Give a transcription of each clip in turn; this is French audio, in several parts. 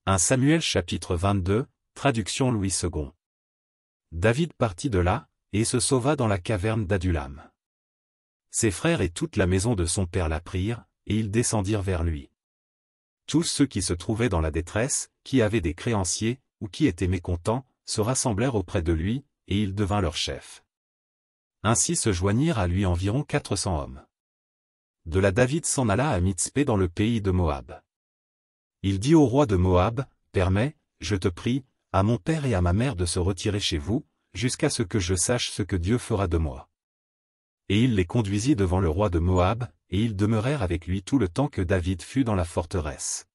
1 Samuel chapitre 22, traduction Louis II. David partit de là, et se sauva dans la caverne d'Adullam. Ses frères et toute la maison de son père l'apprirent, et ils descendirent vers lui. Tous ceux qui se trouvaient dans la détresse, qui avaient des créanciers, ou qui étaient mécontents, se rassemblèrent auprès de lui, et il devint leur chef. Ainsi se joignirent à lui environ 400 hommes. De là David s'en alla à Mitzpé dans le pays de Moab. Il dit au roi de Moab, « Permets, je te prie, à mon père et à ma mère de se retirer chez vous, jusqu'à ce que je sache ce que Dieu fera de moi. » Et il les conduisit devant le roi de Moab, et ils demeurèrent avec lui tout le temps que David fut dans la forteresse.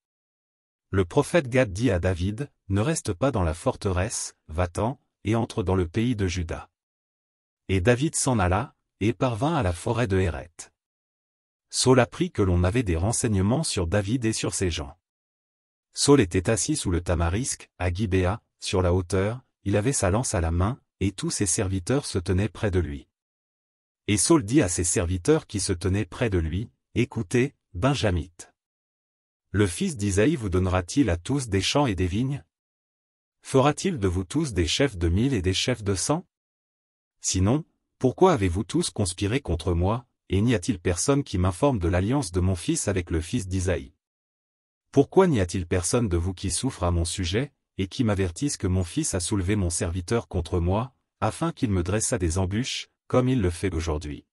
Le prophète Gad dit à David, « Ne reste pas dans la forteresse, va-t'en, et entre dans le pays de Juda. » Et David s'en alla, et parvint à la forêt de Héret. Saul apprit que l'on avait des renseignements sur David et sur ses gens. Saul était assis sous le tamarisque, à Gibéa, sur la hauteur, il avait sa lance à la main, et tous ses serviteurs se tenaient près de lui. Et Saul dit à ses serviteurs qui se tenaient près de lui, « Écoutez, Benjamites. Le fils d'Isaïe vous donnera-t-il à tous des champs et des vignes? Fera-t-il de vous tous des chefs de 1000 et des chefs de 100? Sinon, pourquoi avez-vous tous conspiré contre moi, et n'y a-t-il personne qui m'informe de l'alliance de mon fils avec le fils d'Isaïe? Pourquoi n'y a-t-il personne de vous qui souffre à mon sujet, et qui m'avertisse que mon fils a soulevé mon serviteur contre moi, afin qu'il me dressât des embûches, comme il le fait aujourd'hui? »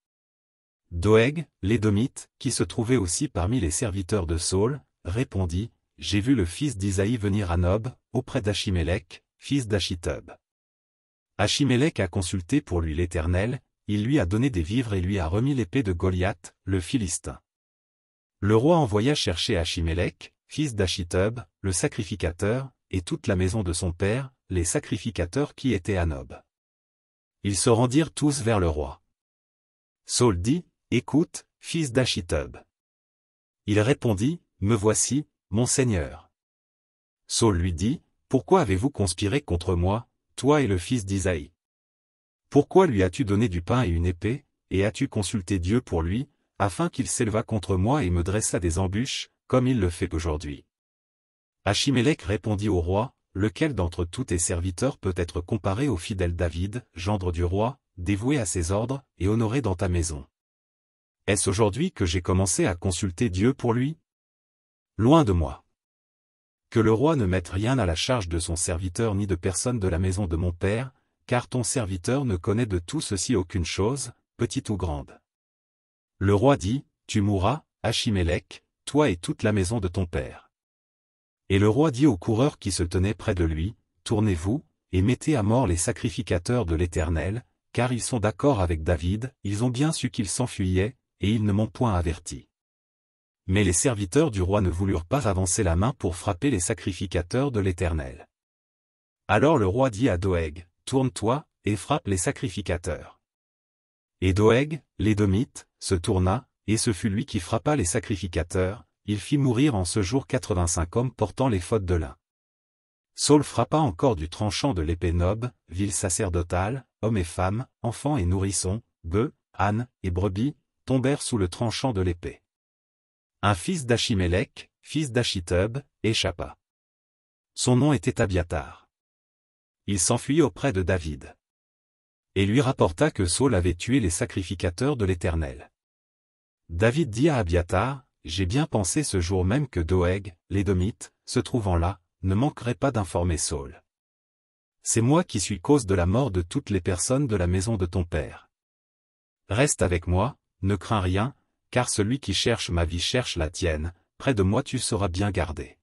Doeg, l'Édomite, qui se trouvait aussi parmi les serviteurs de Saul, répondit, « J'ai vu le fils d'Isaïe venir à Nob, auprès d'Achimélec, fils d'Achitub. Achimélec a consulté pour lui l'Éternel, il lui a donné des vivres et lui a remis l'épée de Goliath, le Philistin. » Le roi envoya chercher Achimélec, fils d'Achitub, le sacrificateur, et toute la maison de son père, les sacrificateurs qui étaient à Nob. Ils se rendirent tous vers le roi. Saul dit, « Écoute, fils d'Achitub. » Il répondit, « Me voici, mon seigneur. » Saul lui dit, « Pourquoi avez-vous conspiré contre moi, toi et le fils d'Isaïe? Pourquoi lui as-tu donné du pain et une épée, et as-tu consulté Dieu pour lui, afin qu'il s'élevât contre moi et me dressât des embûches, comme il le fait aujourd'hui? » Achimélec répondit au roi, « Lequel d'entre tous tes serviteurs peut être comparé au fidèle David, gendre du roi, dévoué à ses ordres, et honoré dans ta maison? Est-ce aujourd'hui que j'ai commencé à consulter Dieu pour lui? Loin de moi. Que le roi ne mette rien à la charge de son serviteur ni de personne de la maison de mon père, car ton serviteur ne connaît de tout ceci aucune chose, petite ou grande. » Le roi dit, « Tu mourras, Achimélec, toi et toute la maison de ton père. » Et le roi dit aux coureurs qui se tenaient près de lui, « Tournez-vous, et mettez à mort les sacrificateurs de l'Éternel, car ils sont d'accord avec David, ils ont bien su qu'il s'enfuyait, et ils ne m'ont point averti. » Mais les serviteurs du roi ne voulurent pas avancer la main pour frapper les sacrificateurs de l'Éternel. Alors le roi dit à Doeg, « Tourne-toi, et frappe les sacrificateurs. » Et Doeg, l'Édomite, se tourna, et ce fut lui qui frappa les sacrificateurs, il fit mourir en ce jour 85 hommes portant l'éphod de lin. Saul frappa encore du tranchant de l'épée Nob, ville sacerdotale, hommes et femmes, enfants et nourrissons, bœufs, ânes et brebis, tombèrent sous le tranchant de l'épée. Un fils d'Achimélec, fils d'Achitub, échappa. Son nom était Abiathar. Il s'enfuit auprès de David. Et lui rapporta que Saul avait tué les sacrificateurs de l'Éternel. David dit à Abiathar, « J'ai bien pensé ce jour même que Doeg, l'Édomite, se trouvant là, ne manquerait pas d'informer Saul. C'est moi qui suis cause de la mort de toutes les personnes de la maison de ton père. Reste avec moi, ne crains rien, car celui qui cherche ma vie cherche la tienne, près de moi tu seras bien gardé. »